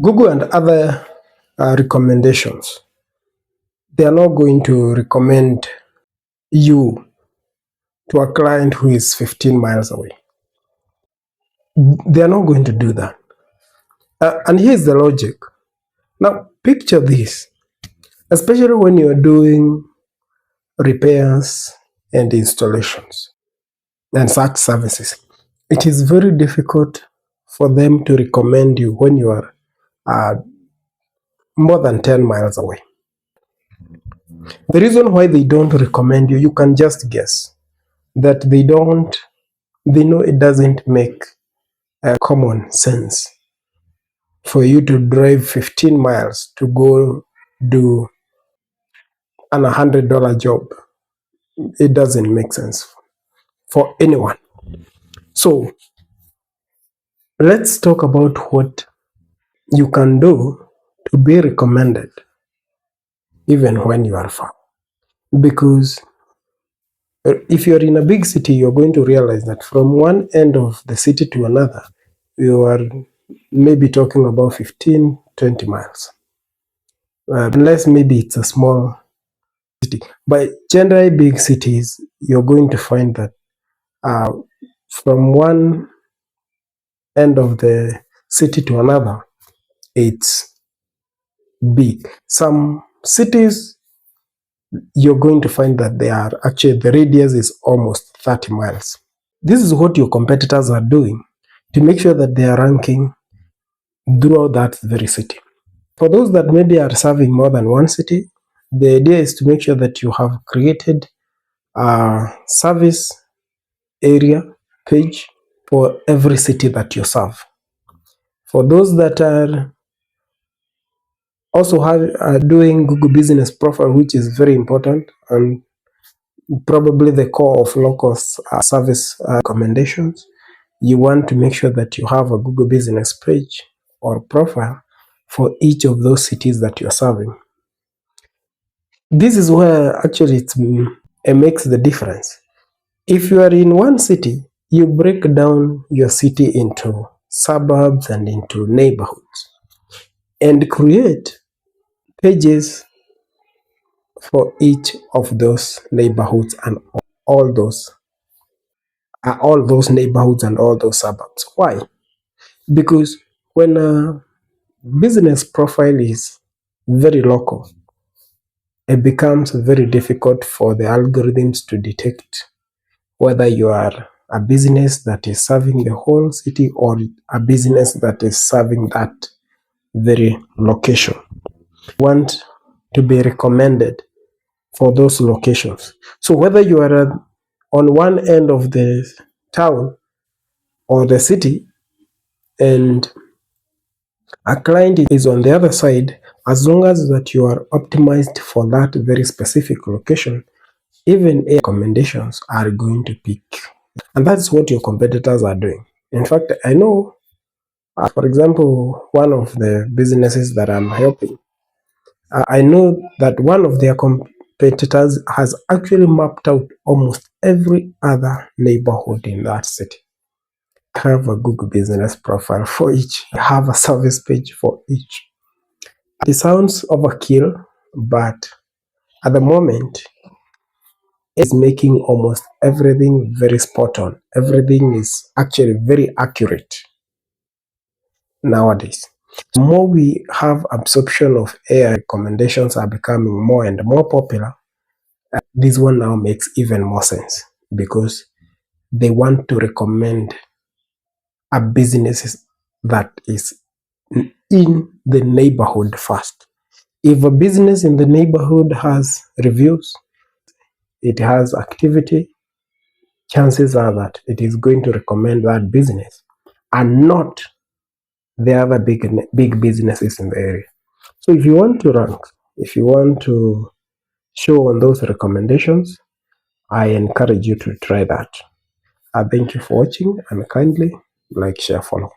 Google and other recommendations, they are not going to recommend you to a client who is 15 miles away. They are not going to do that. And here's the logic. Now, picture this, especially when you're doing repairs and installations and such services. It is very difficult for them to recommend you when you are more than 10 miles away. The reason why they don't recommend you, you can just guess that they know it doesn't make common sense for you to drive 15 miles to go do an $100 job. It doesn't make sense for anyone. So let's talk about what you can do to be recommended even when you are far. Because if you're in a big city, you're going to realize that from one end of the city to another, you are maybe talking about 15, 20 miles. Unless maybe it's a small city. But generally big cities, you're going to find that from one end of the city to another, it's big. Some cities, you're going to find that they are actually, the radius is almost 30 miles. This is what your competitors are doing to make sure that they are ranking throughout that very city. For those that maybe are serving more than one city, the idea is to make sure that you have created a service area page for every city that you serve. For those that are also are doing Google Business Profile, which is very important and probably the core of local service recommendations, you want to make sure that you have a Google Business page or profile for each of those cities that you're serving. This is where actually it makes the difference. If you are in one city, you break down your city into suburbs and into neighborhoods and create pages for each of those neighborhoods and all those neighborhoods and all those suburbs. Why? Because when a business profile is very local, it becomes very difficult for the algorithms to detect whether you are a business that is serving the whole city or a business that is serving that very location. You want to be recommended for those locations. So whether you are on one end of the town or the city and a client is on the other side, as long as that you are optimized for that very specific location, even recommendations are going to pick. And that's what your competitors are doing. In fact, I know, for example, one of the businesses that I'm helping, I know that one of their competitors has actually mapped out almost every other neighborhood in that city. Have a Google Business Profile for each, have a service page for each. It sounds overkill, but at the moment, it's making almost everything very spot on. Everything is actually very accurate nowadays. The more we have absorption of AI, recommendations are becoming more and more popular. This one now makes even more sense because they want to recommend a business that is in the neighborhood first. If a business in the neighborhood has reviews, it has activity, chances are that it is going to recommend that business and not the other big businesses in the area. So if you want to rank, if you want to show on those recommendations, I encourage you to try that. Thank you for watching and kindly like, share, follow.